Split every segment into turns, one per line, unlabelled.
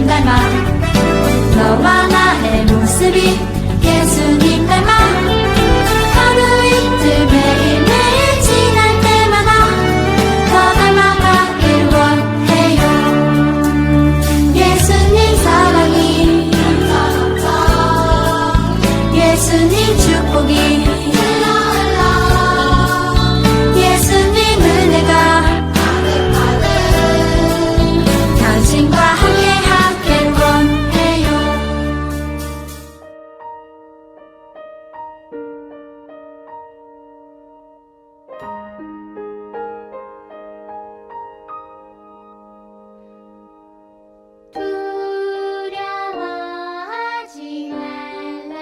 예수님 닮아 너와 나의 모습이 예수님 닮아 하루 이틀 매일매일 지날 때마다 더 닮아가길 원해요. 예수님 사랑이 예수님 축복이 예수님 은혜가 당신과 함께 하길 원해요. 두려워하지 말라.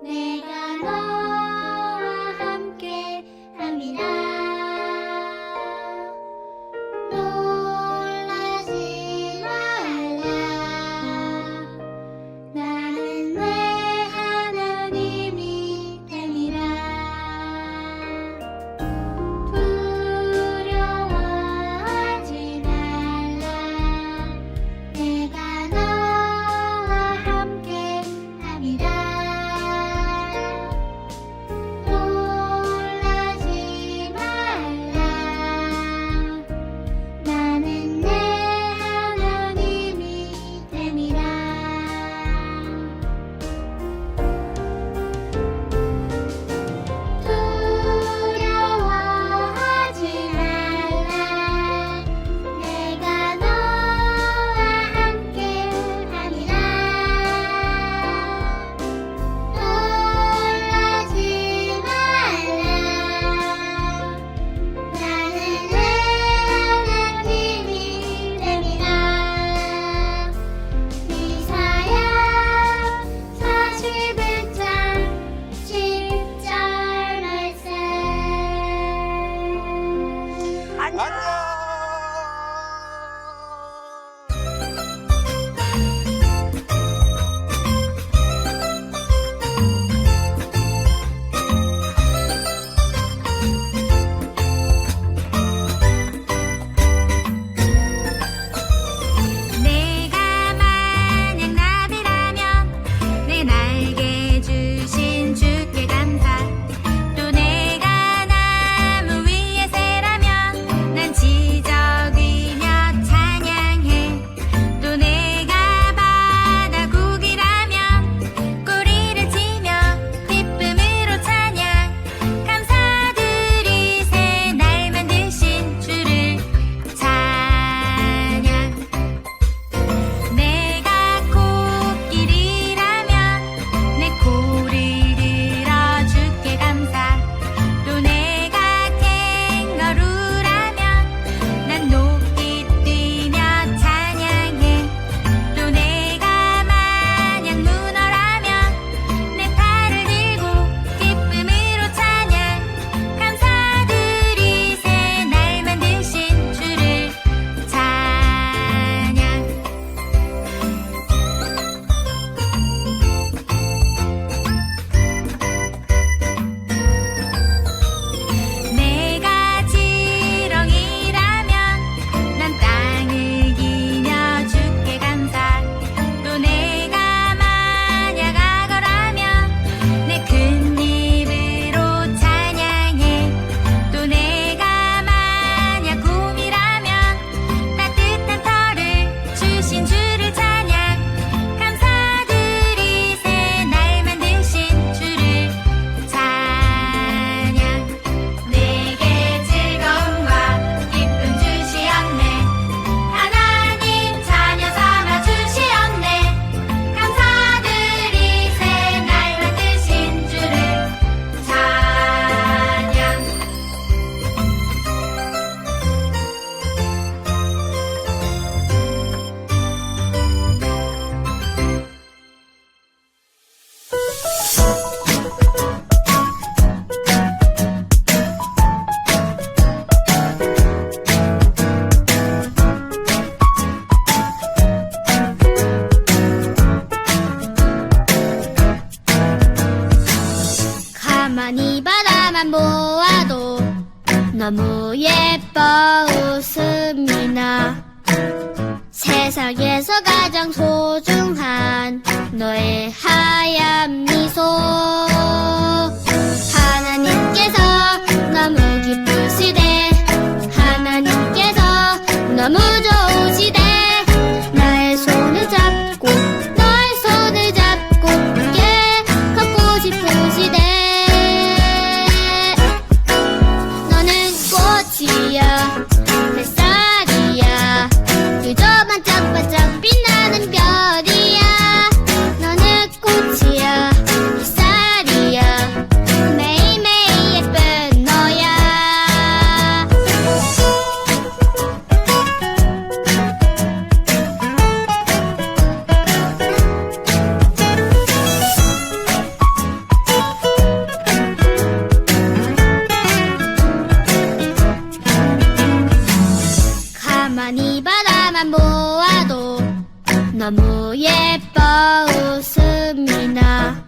내가 너와 함께 함이라. 놀라지 말라. 나는 내 하나님이 됨이라. 두려워하지 말라. 내가 너와 함께 함이라. 놀라지 말라. 나는 내 하나님이 됨이라. 두려워하지 말라. 내가 너와 함께 함이라. 놀라지 말라. 나는 내 하나님이 됨이라. 이사야 41장 10절 말씀.
안녕.
내가 만약 나비라면 내 날개 주신 주께 감사. 또 내가 나무 위에 새라면 난 지저귀며 찬양해. 또 내가 바다 고기라면 꼬리를 치며 기쁨으로 찬양. 감사드리세 날 만드신 주를 찬양. 내가 코끼리라면 내 코를 들어 주께 감사. 또 내가 캥거루라면 난 높이 뛰며 찬양해. 또 내가 만약 문어라면 내 팔을 들고 기쁨으로 찬양. 감사드리세 날 만드신 주를 찬양. 내가 지렁이라면 난 땅을 기며 주께 감사. 또 내가 만약 악어라면 내 큰 입으로 찬양해. 또 내가 만약 곰이라면 따뜻한 털을 주신 주를 찬양. 감사드리세 날 만드신 주를 찬양. 내게 즐거움과 기쁨 주시었네. 하나님 자녀 삼아 주시었네. 감사드리세 날 만드신 주를 찬양.
가만히 바라만 보아도 너무 예뻐 웃음이 나. 세상 세상에서 가장 소중한 너의 하얀 미소 하나님께서 너무 기쁘시대 하나님께서 너무 좋으시대 나의 손을 잡고 너의 손을 잡고 함께 걷고 싶으시대 너는 꽃이야 햇살이야 그저 반짝반짝 빛나는 별이야 너는 꽃이야 햇살이야 매일매일 예쁜 너야 가만히 바라만 보아도 너무 예뻐 웃음이 나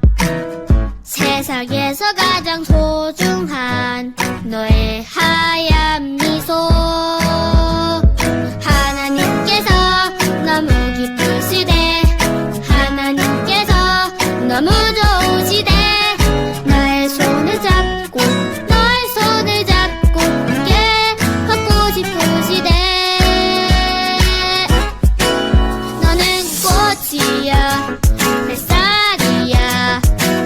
세상에서 가장 소중한 너의 하얀 미소 하나님께서 너무 기쁘시대 하나님께서 너무 좋으시대 나의 손을 잡고 너의 손을 잡고 함께 걷고 싶으시대 너는 꽃이야 햇살이야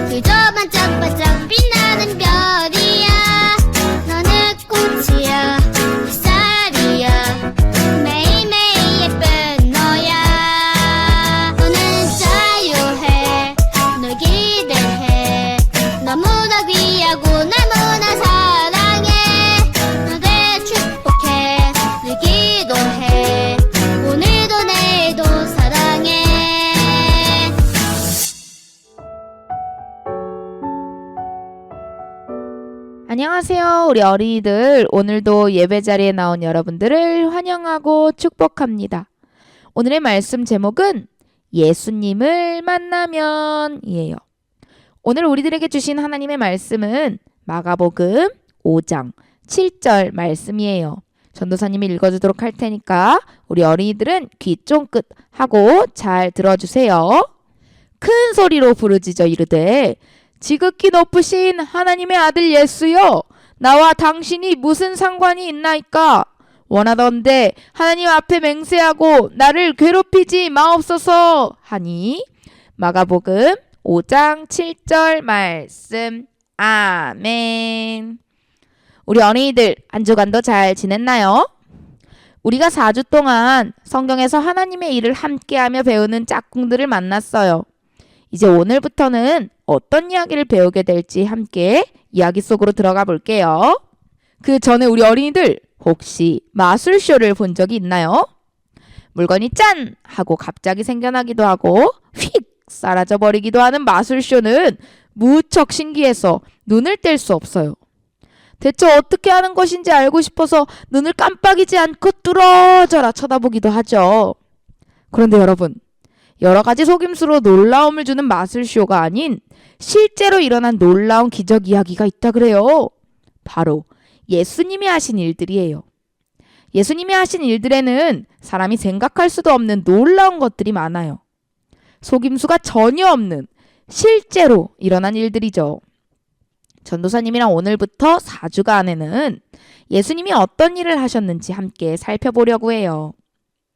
그저 반짝반짝 빛나는 별이야 너는 꽃이야 햇살이야 매일매일 예쁜 너야 너는 자유해 널 기대해 너무나 귀하고 너무나 사랑해 너를 축복해 늘 기도해 오늘도 내일도 사랑해
안녕하세요, 우리 어린이들. 오늘도 예배 자리에 나온 여러분들을 환영하고 축복합니다. 오늘의 말씀 제목은 예수님을 만나면이에요. 오늘 우리들에게 주신 하나님의 말씀은 마가복음 5장 7절 말씀이에요. 전도사님이 읽어주도록 할 테니까 우리 어린이들은 귀 쫑긋 하고 잘 들어주세요. 큰 소리로 부르짖어 이르되 지극히 높으신 하나님의 아들 예수여 나와 당신이 무슨 상관이 있나이까 원하던대 하나님 앞에 맹세하고 나를 괴롭히지 마옵소서 하니 마가복음 5장 7절 말씀 아멘. 우리 어린이들 한 주간도 잘 지냈나요? 우리가 4주 동안 성경에서 하나님의 일을 함께하며 배우는 짝꿍들을 만났어요. 이제 오늘부터는 어떤 이야기를 배우게 될지 함께 이야기 속으로 들어가 볼게요. 그 전에 우리 어린이들 혹시 마술쇼를 본 적이 있나요? 물건이 짠! 하고 갑자기 생겨나기도 하고 휙! 사라져 버리기도 하는 마술쇼는 무척 신기해서 눈을 뗄 수 없어요. 대체 어떻게 하는 것인지 알고 싶어서 눈을 깜빡이지 않고 뚫어져라 쳐다보기도 하죠. 그런데 여러분, 여러 가지 속임수로 놀라움을 주는 마술쇼가 아닌 실제로 일어난 놀라운 기적 이야기가 있다 그래요. 바로 예수님이 하신 일들이에요. 예수님이 하신 일들에는 사람이 생각할 수도 없는 놀라운 것들이 많아요. 속임수가 전혀 없는 실제로 일어난 일들이죠. 전도사님이랑 오늘부터 4주간에는 예수님이 어떤 일을 하셨는지 함께 살펴보려고 해요.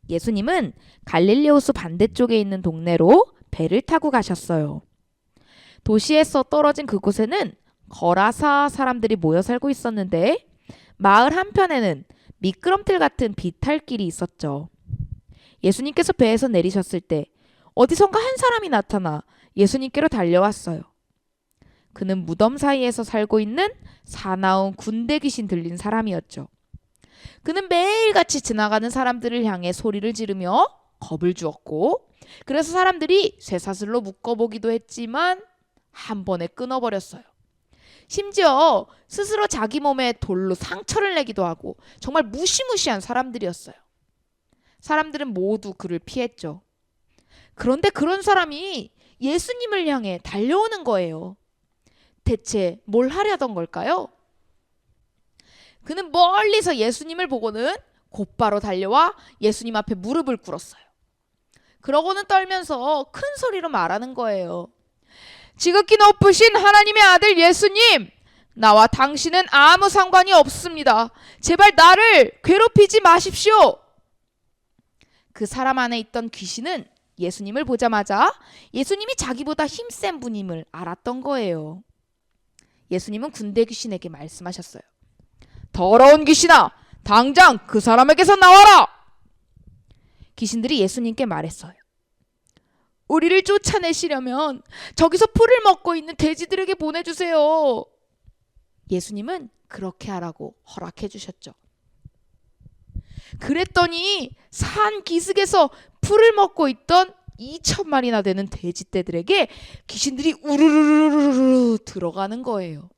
예수님은 갈릴리 호수 반대쪽에 있는 동네로 배를 타고 가셨어요. 도시에서 떨어진 그곳에는 거라사 사람들이 모여 살고 있었는데 마을 한편에는 미끄럼틀 같은 비탈길이 있었죠. 예수님께서 배에서 내리셨을 때 어디선가 한 사람이 나타나 예수님께로 달려왔어요. 그는 무덤 사이에서 살고 있는 사나운 군대 귀신 들린 사람이었죠. 그는 매일같이 지나가는 사람들을 향해 소리를 지르며 겁을 주었고 그래서 사람들이 쇠사슬로 묶어보기도 했지만 한 번에 끊어버렸어요. 심지어 스스로 자기 몸에 돌로 상처를 내기도 하고 정말 무시무시한 사람들이었어요. 사람들은 모두 그를 피했죠. 그런데 그런 사람이 예수님을 향해 달려오는 거예요. 대체 뭘 하려던 걸까요? 그는 멀리서 예수님을 보고는 곧바로 달려와 예수님 앞에 무릎을 꿇었어요. 그러고는 떨면서 큰 소리로 말하는 거예요. 지극히 높으신 하나님의 아들 예수님, 나와 당신은 아무 상관이 없습니다. 제발 나를 괴롭히지 마십시오. 그 사람 안에 있던 귀신은 예수님을 보자마자 예수님이 자기보다 힘센 분임을 알았던 거예요. 예수님은 군대 귀신에게 말씀하셨어요. 더러운 귀신아, 당장 그 사람에게서 나와라! 귀신들이 예수님께 말했어요. 우리를 쫓아내시려면 저기서 풀을 먹고 있는 돼지들에게 보내주세요. 예수님은 그렇게 하라고 허락해 주셨죠. 그랬더니 산 기슭에서 풀을 먹고 있던 2,000마리나 되는 돼지떼들에게 귀신들이 우르르르르르 들어가는 거예요.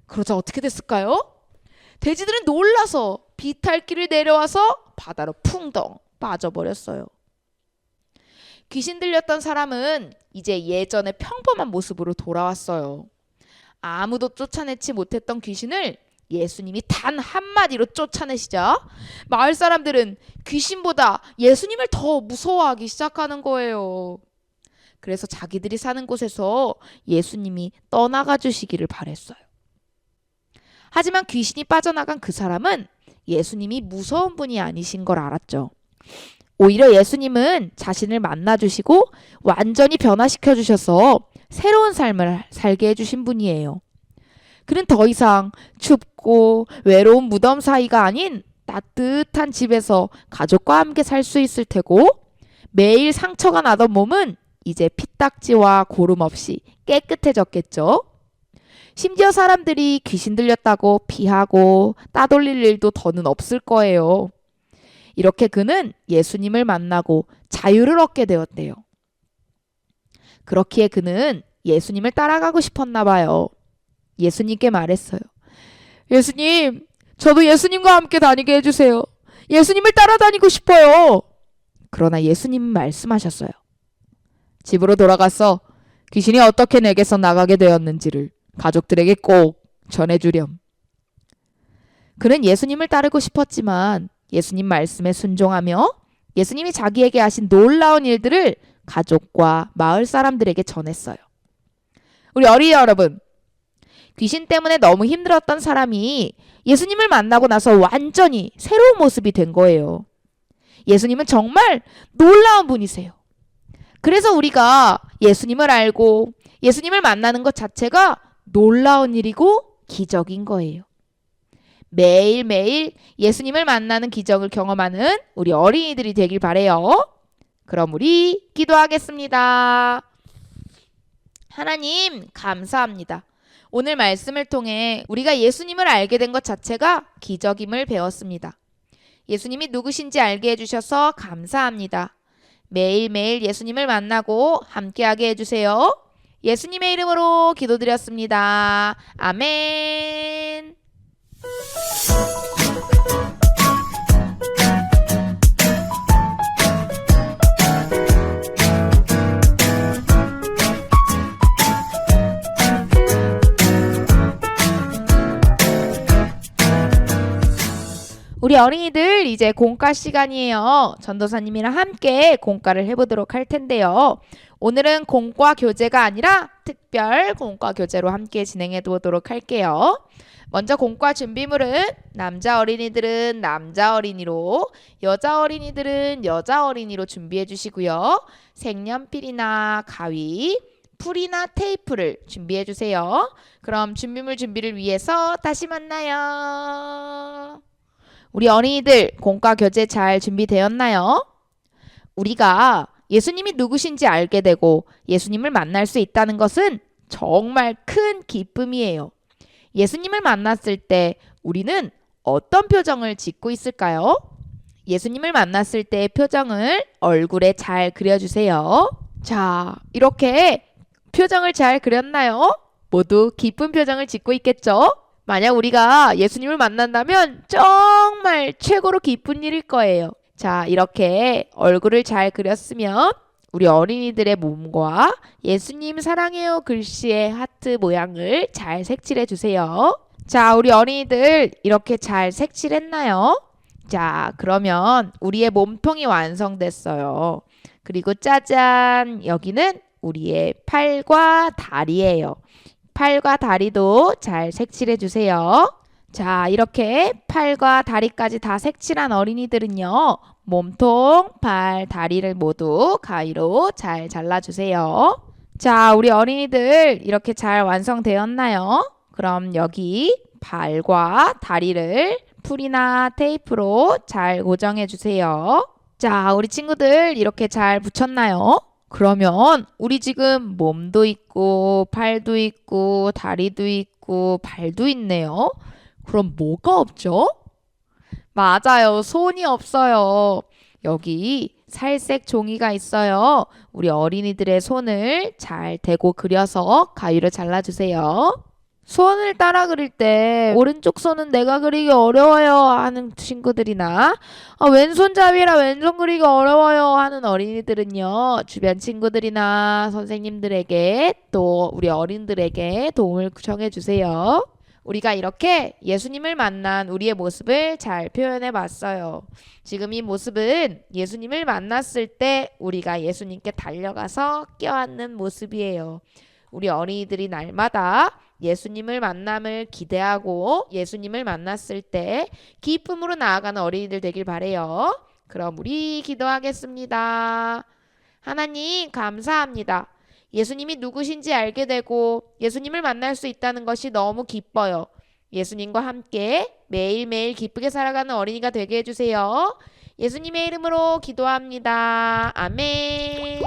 그러자 어떻게 됐을까요? 돼지들은 놀라서 비탈길을 내려와서 바다로 풍덩 빠져버렸어요. 귀신 들렸던 사람은 이제 예전의 평범한 모습으로 돌아왔어요. 아무도 쫓아내지 못했던 귀신을 예수님이 단 한마디로 쫓아내시자 마을 사람들은 귀신보다 예수님을 더 무서워하기 시작하는 거예요. 그래서 자기들이 사는 곳에서 예수님이 떠나가 주시기를 바랬어요. 하지만 귀신이 빠져나간 그 사람은 예수님이 무서운 분이 아니신 걸 알았죠. 오히려 예수님은 자신을 만나주시고 완전히 변화시켜 주셔서 새로운 삶을 살게 해주신 분이에요. 그는 더 이상 춥고 외로운 무덤 사이가 아닌 따뜻한 집에서 가족과 함께 살 수 있을 테고, 매일 상처가 나던 몸은 이제 피딱지와 고름 없이 깨끗해졌겠죠. 심지어 사람들이 귀신 들렸다고 피하고 따돌릴 일도 더는 없을 거예요. 이렇게 그는 예수님을 만나고 자유를 얻게 되었대요. 그렇기에 그는 예수님을 따라가고 싶었나 봐요. 예수님께 말했어요. 예수님, 저도 예수님과 함께 다니게 해주세요. 예수님을 따라다니고 싶어요. 그러나 예수님은 말씀하셨어요. 집으로 돌아가서 귀신이 어떻게 내게서 나가게 되었는지를 가족들에게 꼭 전해주렴. 그는 예수님을 따르고 싶었지만 예수님 말씀에 순종하며 예수님이 자기에게 하신 놀라운 일들을 가족과 마을 사람들에게 전했어요. 우리 어린이 여러분, 귀신 때문에 너무 힘들었던 사람이 예수님을 만나고 나서 완전히 새로운 모습이 된 거예요. 예수님은 정말 놀라운 분이세요. 그래서 우리가 예수님을 알고 예수님을 만나는 것 자체가 놀라운 일이고 기적인 거예요. 매일매일 예수님을 만나는 기적을 경험하는 우리 어린이들이 되길 바래요. 그럼 우리 기도하겠습니다. 하나님, 감사합니다. 오늘 말씀을 통해 우리가 예수님을 알게 된 것 자체가 기적임을 배웠습니다. 예수님이 누구신지 알게 해주셔서 감사합니다. 매일매일 예수님을 만나고 함께하게 해주세요. 예수님의 이름으로 기도드렸습니다. 아멘. 우리 어린이들 이제 공과 시간이에요. 전도사님이랑 함께 공과를 해보도록 할 텐데요. 오늘은 공과 교재가 아니라 특별 공과 교재로 함께 진행해 보도록 할게요. 먼저 공과 준비물은 남자 어린이들은 남자 어린이로, 여자 어린이들은 여자 어린이로 준비해 주시고요. 색연필이나 가위, 풀이나 테이프를 준비해 주세요. 그럼 준비물 준비를 위해서 다시 만나요. 우리 어린이들 공과 교재 잘 준비되었나요? 우리가 예수님이 누구신지 알게 되고 예수님을 만날 수 있다는 것은 정말 큰 기쁨이에요. 예수님을 만났을 때 우리는 어떤 표정을 짓고 있을까요? 예수님을 만났을 때의 표정을 얼굴에 잘 그려주세요. 자, 이렇게 표정을 잘 그렸나요? 모두 기쁜 표정을 짓고 있겠죠? 만약 우리가 예수님을 만난다면 정말 최고로 기쁜 일일 거예요. 자, 이렇게 얼굴을 잘 그렸으면 우리 어린이들의 몸과 예수님 사랑해요 글씨의 하트 모양을 잘 색칠해 주세요. 자, 우리 어린이들 이렇게 잘 색칠했나요? 자, 그러면 우리의 몸통이 완성됐어요. 그리고 짜잔, 여기는 우리의 팔과 다리예요. 팔과 다리도 잘 색칠해 주세요. 자, 이렇게 팔과 다리까지 다 색칠한 어린이들은요, 몸통, 팔, 다리를 모두 가위로 잘 잘라주세요. 자, 우리 어린이들 이렇게 잘 완성되었나요? 그럼 여기 발과 다리를 풀이나 테이프로 잘 고정해 주세요. 자, 우리 친구들 이렇게 잘 붙였나요? 그러면 우리 지금 몸도 있고 팔도 있고 다리도 있고 발도 있네요. 그럼 뭐가 없죠? 맞아요. 손이 없어요. 여기 살색 종이가 있어요. 우리 어린이들의 손을 잘 대고 그려서 가위로 잘라주세요. 손을 따라 그릴 때 오른쪽 손은 내가 그리기 어려워요 하는 친구들이나 왼손잡이라 왼손 그리기 어려워요 하는 어린이들은요, 주변 친구들이나 선생님들에게 또 우리 어린들에게 도움을 청해 주세요. 우리가 이렇게 예수님을 만난 우리의 모습을 잘 표현해 봤어요. 지금 이 모습은 예수님을 만났을 때 우리가 예수님께 달려가서 껴안는 모습이에요. 우리 어린이들이 날마다 예수님을 만남을 기대하고 예수님을 만났을 때 기쁨으로 나아가는 어린이들 되길 바래요. 그럼 우리 기도하겠습니다. 하나님 감사합니다. 예수님이 누구신지 알게 되고 예수님을 만날 수 있다는 것이 너무 기뻐요. 예수님과 함께 매일매일 기쁘게 살아가는 어린이가 되게 해주세요. 예수님의 이름으로 기도합니다. 아멘.